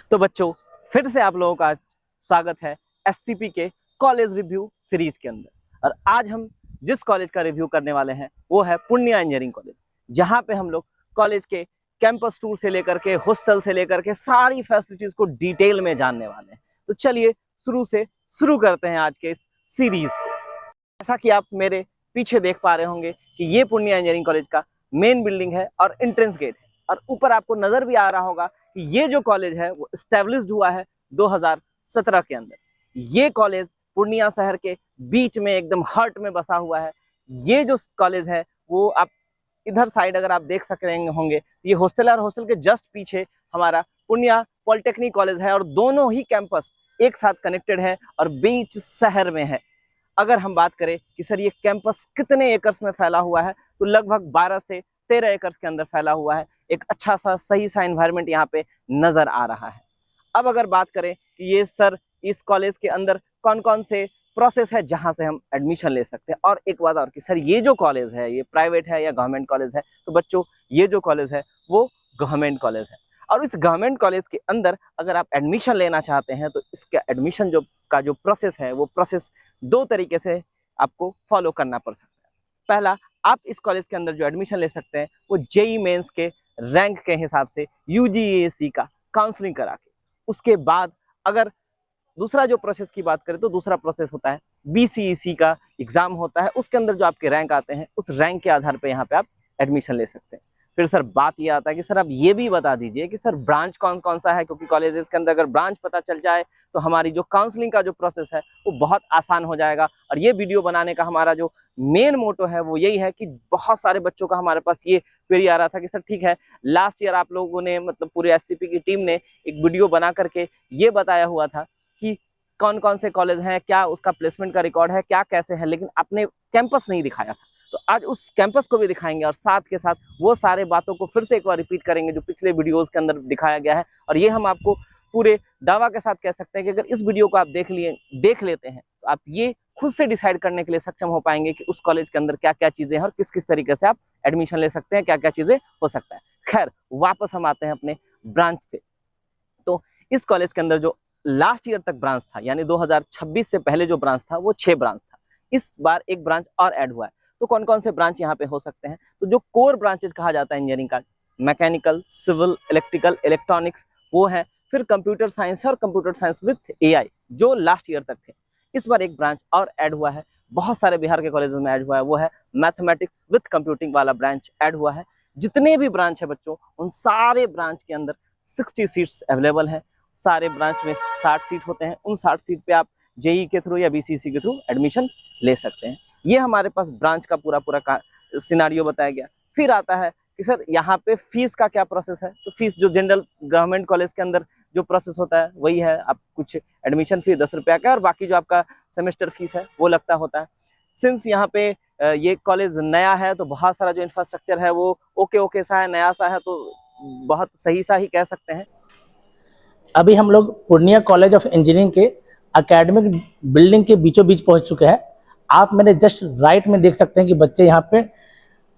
तो बच्चों, फिर से आप लोगों का स्वागत है एससीपी के कॉलेज रिव्यू सीरीज के अंदर। और आज हम जिस कॉलेज का रिव्यू करने वाले हैं वो है पूर्णिया इंजीनियरिंग कॉलेज, जहां पे हम लोग कॉलेज के कैंपस टूर से लेकर के हॉस्टल से लेकर के सारी फैसिलिटीज को डिटेल में जानने वाले हैं। तो चलिए शुरू से शुरू करते हैं आज के इस सीरीज को। जैसा कि आप मेरे पीछे देख पा रहे होंगे कि ये पूर्णिया इंजीनियरिंग कॉलेज का मेन बिल्डिंग है और एंट्रेंस गेट है, और ऊपर आपको नजर भी आ रहा होगा कि ये जो कॉलेज है वो एस्टेब्लिश्ड हुआ है 2017 के अंदर। ये कॉलेज पूर्णिया शहर के बीच में एकदम हार्ट में बसा हुआ है। ये जो कॉलेज है वो आप इधर साइड अगर आप देख सक रहे होंगे, ये हॉस्टल है और हॉस्टल के जस्ट पीछे हमारा पूर्णिया पॉलिटेक्निक कॉलेज है, और दोनों ही कैंपस एक साथ कनेक्टेड है और बीच शहर में है। अगर हम बात करें कि सर ये कैंपस कितने एकर्स में फैला हुआ है, तो लगभग 12 से 13 एकर्स के अंदर फैला हुआ है। एक अच्छा सा सही सा एनवायरनमेंट यहाँ पे नजर आ रहा है। अब अगर बात करें कि ये सर इस कॉलेज के अंदर कौन कौन से प्रोसेस है जहां से हम एडमिशन ले सकते हैं, और एक बात और कि सर ये जो कॉलेज है ये प्राइवेट है या गवर्नमेंट कॉलेज है, तो बच्चों ये जो कॉलेज है वो गवर्नमेंट कॉलेज है। और इस गवर्नमेंट कॉलेज के अंदर अगर आप एडमिशन लेना चाहते हैं तो इसका एडमिशन जो प्रोसेस है वो प्रोसेस दो तरीके से आपको फॉलो करना पड़ सकता है। पहला, आप इस कॉलेज के अंदर जो एडमिशन ले सकते हैं वो जेई मेंस के रैंक के हिसाब से यूजीएसी का काउंसलिंग करा के। उसके बाद अगर दूसरा जो प्रोसेस की बात करें तो दूसरा प्रोसेस होता है बीसीईसी का एग्जाम होता है। उसके अंदर जो आपके रैंक आते हैं उस रैंक के आधार पर यहाँ पे आप एडमिशन ले सकते हैं। फिर सर बात ये आता है कि सर आप ये भी बता दीजिए कि सर ब्रांच कौन कौन सा है, क्योंकि कॉलेजेस के अंदर अगर ब्रांच पता चल जाए तो हमारी जो काउंसलिंग का जो प्रोसेस है वो बहुत आसान हो जाएगा। और ये वीडियो बनाने का हमारा जो मेन मोटो है वो यही है कि बहुत सारे बच्चों का हमारे पास ये क्वेरी आ रहा था कि सर ठीक है, लास्ट ईयर आप लोगों ने मतलब पूरे एससीपी की टीम ने एक वीडियो बना करके ये बताया हुआ था कि कौन कौन से कॉलेज हैं, क्या उसका प्लेसमेंट का रिकॉर्ड है, क्या कैसे है, लेकिन आपने कैंपस नहीं दिखाया था। तो आज उस कैंपस को भी दिखाएंगे और साथ के साथ वो सारे बातों को फिर से एक बार रिपीट करेंगे जो पिछले वीडियोस के अंदर दिखाया गया है। और ये हम आपको पूरे दावा के साथ कह सकते हैं कि अगर इस वीडियो को आप देख लेते हैं तो आप ये खुद से डिसाइड करने के लिए सक्षम हो पाएंगे कि उस कॉलेज के अंदर क्या क्या चीजें हैं और किस किस तरीके से आप एडमिशन ले सकते हैं, क्या क्या चीजें हो सकता है। खैर, वापस हम आते हैं अपने ब्रांच से। तो इस कॉलेज के अंदर जो लास्ट ईयर तक ब्रांच था, यानी 2026 से पहले जो ब्रांच था वो 6 ब्रांच था। इस बार एक ब्रांच और ऐड हुआ है। तो कौन कौन से ब्रांच यहाँ पे हो सकते हैं, तो जो कोर ब्रांचेस कहा जाता है इंजीनियरिंग का, मैकेनिकल, सिविल, इलेक्ट्रिकल, इलेक्ट्रॉनिक्स, वो है। फिर कंप्यूटर साइंस है और कंप्यूटर साइंस विथ एआई जो लास्ट ईयर तक थे। इस बार एक ब्रांच और ऐड हुआ है, बहुत सारे बिहार के कॉलेज में ऐड हुआ है, वो है मैथमेटिक्स विथ कंप्यूटिंग वाला ब्रांच ऐड हुआ है। जितने भी ब्रांच है बच्चों, उन सारे ब्रांच के अंदर 60 सीट्स अवेलेबल है। सारे ब्रांच में 60 सीट होते हैं। उन 60 सीट पे आप जेई के थ्रू या बीसीसी के थ्रू एडमिशन ले सकते हैं। ये हमारे पास ब्रांच का पूरा पूरा सिनारियो बताया गया। फिर आता है कि सर यहाँ पे फीस का क्या प्रोसेस है। तो फीस जो जनरल गवर्नमेंट कॉलेज के अंदर जो प्रोसेस होता है वही है। आप कुछ एडमिशन फीस 10 रुपया का और बाकी जो आपका सेमेस्टर फीस है वो लगता होता है। सिंस यहाँ पे ये कॉलेज नया है तो बहुत सारा जो इंफ्रास्ट्रक्चर है वो ओके सा है, नया सा है, तो बहुत सही सा ही कह सकते हैं। अभी हम लोग पूर्णिया कॉलेज ऑफ इंजीनियरिंग के एकेडमिक बिल्डिंग के बीचों बीच पहुंच चुके हैं। आप मेरे जस्ट राइट में देख सकते हैं कि बच्चे यहाँ पे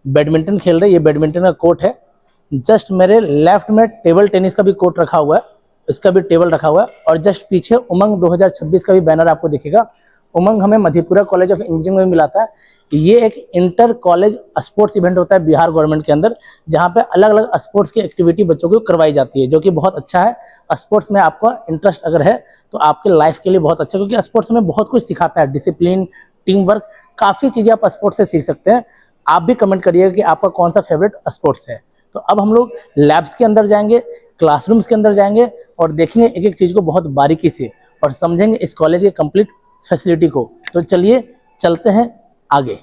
बैडमिंटन खेल रहे हैं। ये बैडमिंटन का कोर्ट है। जस्ट मेरे लेफ्ट में टेबल टेनिस का भी कोर्ट रखा हुआ है, इसका भी टेबल रखा हुआ है। और जस्ट पीछे उमंग 2026 का भी बैनर आपको दिखेगा। उमंग हमें मधेपुरा कॉलेज ऑफ इंजीनियरिंग में मिला था। ये एक इंटर कॉलेज स्पोर्ट्स इवेंट होता है बिहार गवर्नमेंट के अंदर, जहाँ पे अलग अलग स्पोर्ट्स की एक्टिविटी बच्चों को करवाई जाती है, जो कि बहुत अच्छा है। स्पोर्ट्स में आपका इंटरेस्ट अगर है तो आपके लाइफ के लिए बहुत अच्छा, क्योंकि स्पोर्ट्स में बहुत कुछ सिखाता है, डिसिप्लिन, टीम वर्क, काफ़ी चीज़ें आप स्पोर्ट्स से सीख सकते हैं। आप भी कमेंट करिएगा कि आपका कौन सा फेवरेट स्पोर्ट्स है। तो अब हम लोग लैब्स के अंदर जाएंगे, क्लासरूम्स के अंदर जाएंगे और देखेंगे एक एक चीज़ को बहुत बारीकी से और समझेंगे इस कॉलेज के कंप्लीट फैसिलिटी को। तो चलिए चलते हैं आगे।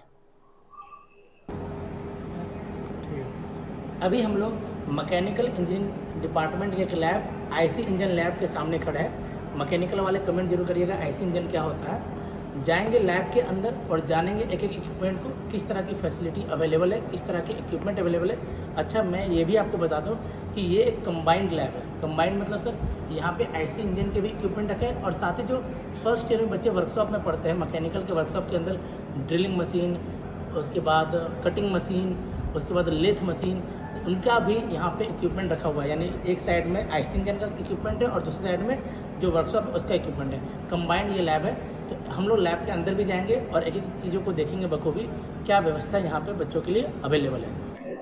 अभी हम लोग मैकेनिकल इंजीनियरिंग डिपार्टमेंट के एक लैब आईसी इंजन लैब के सामने खड़े हैं। मैकेनिकल वाले कमेंट जरूर करिएगा आईसी इंजन क्या होता है। जाएंगे लैब के अंदर और जानेंगे एक एक इक्विपमेंट को, किस तरह की फैसिलिटी अवेलेबल है, किस तरह के इक्विपमेंट अवेलेबल है। अच्छा, मैं ये भी आपको बता दूं कि ये एक कंबाइंड लैब है। कंबाइंड मतलब सर यहाँ पे आईसी इंजन के भी इक्विपमेंट रखे हैं और साथ ही जो फर्स्ट ईयर में बच्चे वर्कशॉप में पढ़ते हैं, मैकेनिकल के वर्कशॉप के अंदर ड्रिलिंग मशीन, उसके बाद कटिंग मशीन, उसके बाद लेथ मशीन, उनका भी यहाँ पे इक्विपमेंट रखा हुआ है, यानी एक साइड में आईसी इंजन का इक्विपमेंट है और दूसरी साइड में जो वर्कशॉप है उसका इक्विपमेंट है। कंबाइंड ये लैब है। तो हम लोग लैब के अंदर भी जाएंगे और एक एक चीज़ों को देखेंगे बखूबी क्या व्यवस्था यहाँ पे बच्चों के लिए अवेलेबल है।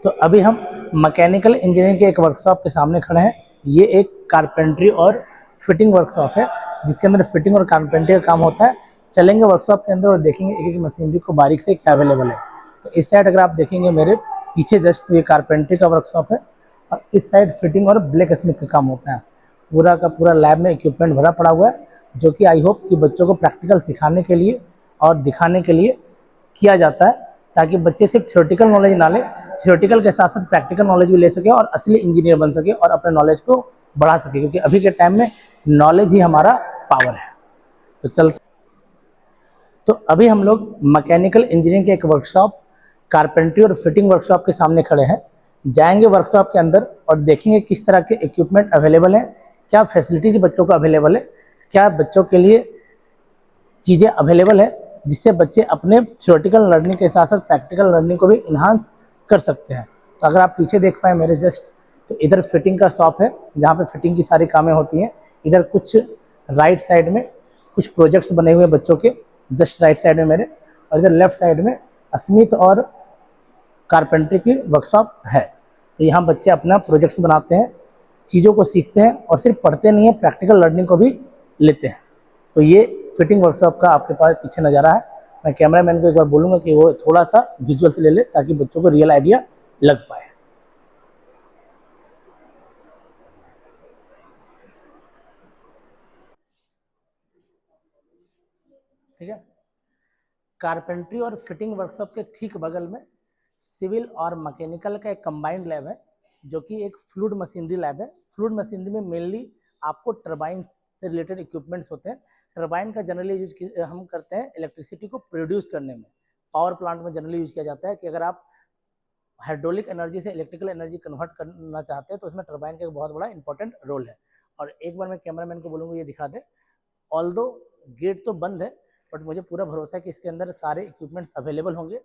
तो अभी हम मैकेनिकल इंजीनियरिंग के एक वर्कशॉप के सामने खड़े हैं। ये एक कारपेंट्री और फिटिंग वर्कशॉप है जिसके अंदर फिटिंग और कारपेंट्री का काम होता है। चलेंगे वर्कशॉप के अंदर और देखेंगे एक एक मशीनरी को बारीक से क्या अवेलेबल है। तो इस साइड अगर आप देखेंगे मेरे पीछे जस्ट, तो ये कारपेंट्री का वर्कशॉप है और इस साइड फिटिंग और ब्लैक स्मिथ का काम होता है। पूरा का पूरा लैब में इक्विपमेंट भरा पड़ा हुआ है जो कि आई होप कि बच्चों को प्रैक्टिकल सिखाने के लिए और दिखाने के लिए किया जाता है, ताकि बच्चे सिर्फ थ्योरेटिकल नॉलेज ना ले, थ्योरेटिकल के साथ साथ प्रैक्टिकल नॉलेज भी ले सके और असली इंजीनियर बन सके और अपने नॉलेज को बढ़ा सके, क्योंकि अभी के टाइम में नॉलेज ही हमारा पावर है। तो चलते, तो अभी हम लोग मैकेनिकल इंजीनियरिंग के एक वर्कशॉप कारपेंट्री और फिटिंग वर्कशॉप के सामने खड़े हैं। जाएंगे वर्कशॉप के अंदर और देखेंगे किस तरह के इक्विपमेंट अवेलेबल हैं, क्या फैसिलिटीज बच्चों को अवेलेबल है, क्या बच्चों के लिए चीज़ें अवेलेबल है जिससे बच्चे अपने थ्योरेटिकल लर्निंग के साथ साथ प्रैक्टिकल लर्निंग को भी इन्हांस कर सकते हैं। तो अगर आप पीछे देख पाए मेरे जस्ट, तो इधर फिटिंग का शॉप है जहाँ पे फिटिंग की सारी कामें होती हैं। इधर कुछ राइट साइड में कुछ प्रोजेक्ट्स बने हुए हैं बच्चों के, जस्ट राइट साइड में मेरे, और इधर लेफ्ट साइड में स्मिथ और कारपेंट्री की वर्कशॉप है। तो यहाँ बच्चे अपना प्रोजेक्ट्स बनाते हैं, चीज़ों को सीखते हैं और सिर्फ पढ़ते नहीं हैं, प्रैक्टिकल लर्निंग को भी लेते हैं। तो ये फिटिंग वर्कशॉप का आपके पास पीछे नज़ारा है। मैं कैमरामैन को एक बार बोलूँगा कि वो थोड़ा सा विजुअल से ले ले ताकि बच्चों को रियल आइडिया लग पाए। ठीक है। कारपेंट्री और फिटिंग वर्कशॉप के ठीक बगल में सिविल और मैकेनिकल का एक कंबाइंड लैब है जो कि एक फ्लूइड मशीनरी लैब है। फ्लूइड मशीनरी में मेनली आपको टरबाइन से रिलेटेड इक्विपमेंट्स होते हैं। टरबाइन का जनरली यूज हम करते हैं इलेक्ट्रिसिटी को प्रोड्यूस करने में। पावर प्लांट में जनरली यूज किया जाता है कि अगर आप हाइड्रोलिक एनर्जी से इलेक्ट्रिकल एनर्जी कन्वर्ट करना चाहते हैं तो उसमें टरबाइन का एक बहुत बड़ा इंपॉर्टेंट रोल है। और एक बार मैं कैमरामैन को बोलूँगा ये दिखा दे। ऑल्दो गेट तो बंद है बट मुझे पूरा भरोसा है कि इसके अंदर सारे इक्विपमेंट्स अवेलेबल होंगे।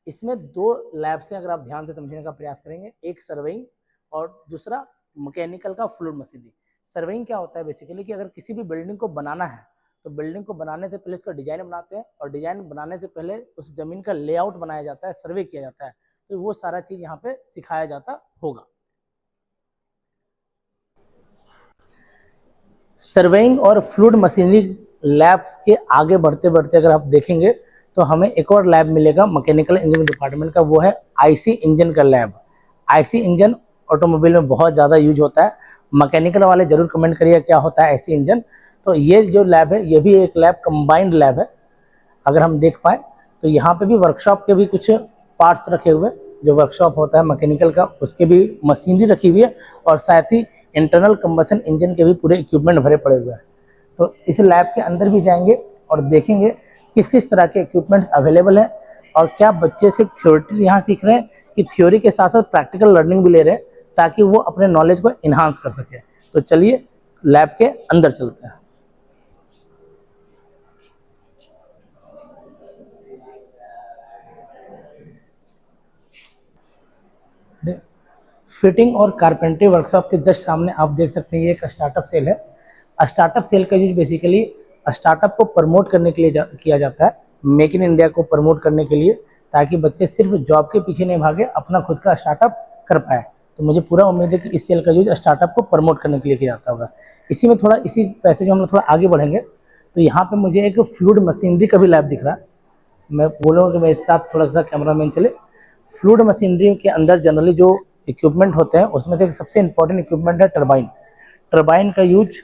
इसमें दो लैब्स हैं अगर आप ध्यान से समझने का प्रयास करेंगे, एक सर्वेइंग और दूसरा मैकेनिकल का फ्लूइड मशीनरी। सर्वेइंग क्या होता है बेसिकली कि अगर किसी भी बिल्डिंग को बनाना है तो बिल्डिंग को बनाने से पहले उसका डिजाइन बनाते हैं और डिजाइन बनाने से पहले उस जमीन का लेआउट बनाया जाता है, सर्वे किया जाता है। तो वो सारा चीज यहाँ पे सिखाया जाता होगा। सर्वेइंग और फ्लूइड मशीनरी लैब्स के आगे बढ़ते बढ़ते अगर आप देखेंगे तो हमें एक और लैब मिलेगा मैकेनिकल इंजीनियरिंग डिपार्टमेंट का, वो है आईसी इंजन का लैब। आईसी इंजन ऑटोमोबाइल में बहुत ज़्यादा यूज होता है। मैकेनिकल वाले जरूर कमेंट करिए क्या होता है आईसी इंजन। तो ये जो लैब है ये भी एक लैब कंबाइंड लैब है। अगर हम देख पाए तो यहाँ पे भी वर्कशॉप के भी कुछ पार्ट्स रखे हुए, जो वर्कशॉप होता है मैकेनिकल का उसके भी मशीनरी रखी हुई है और साथ ही इंटरनल कंबशन इंजन के भी पूरे इक्विपमेंट भरे पड़े हुए हैं। तो इस लैब के अंदर भी जाएंगे और देखेंगे किस किस तरह के इक्विपमेंट्स अवेलेबल हैं और क्या बच्चे सिर्फ थ्योरी यहाँ सीख रहे हैं कि थ्योरी के साथ साथ प्रैक्टिकल लर्निंग भी ले रहे हैं ताकि वो अपने नॉलेज को इन्हांस कर सके। तो चलिए लैब के अंदर चलते हैं। फिटिंग और कारपेंट्री वर्कशॉप के जस्ट सामने आप देख सकते हैं ये एक स्टार्टअप सेल है। स्टार्टअप सेल का यूज बेसिकली स्टार्टअप को प्रमोट करने के लिए किया जाता है, मेक इन इंडिया को प्रमोट करने के लिए, ताकि बच्चे सिर्फ जॉब के पीछे नहीं भागे, अपना खुद का स्टार्टअप कर पाए। तो मुझे पूरा उम्मीद है कि इस सेल का यूज स्टार्टअप को प्रमोट करने के लिए किया जाता होगा। इसी में थोड़ा इसी पैसेज में हम लोग थोड़ा आगे बढ़ेंगे तो यहाँ पे मुझे एक फ्लूइड मशीनरी का भी लैब दिख रहा है। मैं बोलूँगा कि मेरे साथ थोड़ा सा कैमरामैन चले। फ्लूइड मशीनरी के अंदर जनरली जो इक्विपमेंट होते हैं उसमें से एक सबसे इंपॉर्टेंट इक्विपमेंट है टरबाइन। टरबाइन का यूज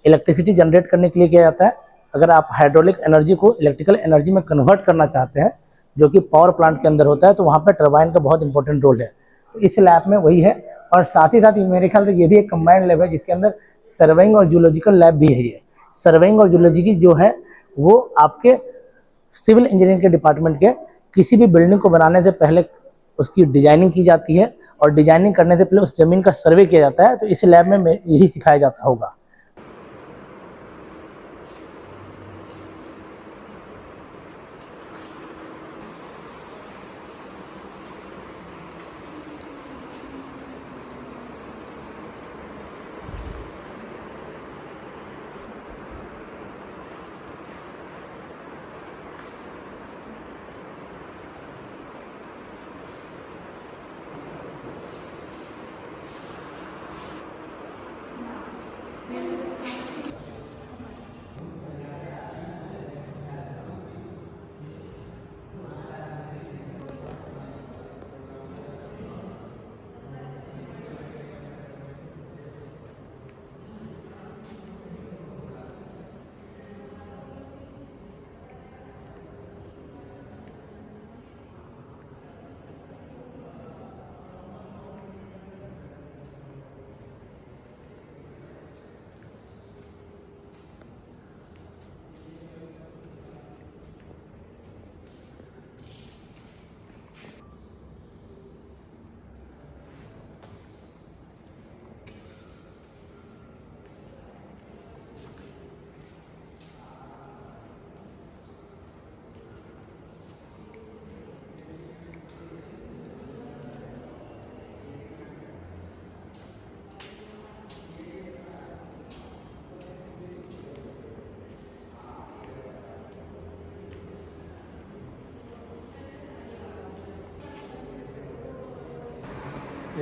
इलेक्ट्रिसिटी जनरेट करने के लिए किया जाता है। अगर आप हाइड्रोलिक एनर्जी को इलेक्ट्रिकल एनर्जी में कन्वर्ट करना चाहते हैं जो कि पावर प्लांट के अंदर होता है तो वहाँ पे टरबाइन का बहुत इंपॉर्टेंट रोल है। तो इस लैब में वही है और साथ ही मेरे ख्याल से ये भी एक कंबाइंड लैब है जिसके अंदर सर्वेइंग और जूलॉजिकल लैब भी है। ये सर्वेइंग और जूलॉजी की जो है वो आपके सिविल इंजीनियरिंग के डिपार्टमेंट के किसी भी बिल्डिंग को बनाने से पहले उसकी डिजाइनिंग की जाती है और डिजाइनिंग करने से पहले उस जमीन का सर्वे किया जाता है। तो इस लैब में यही सिखाया जाता होगा।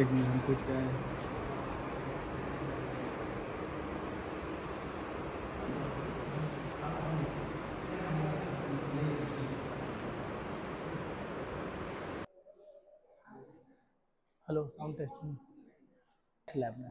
एक मिनट हम कुछ क्या है। हेलो साउंड टेस्टिंग लैब में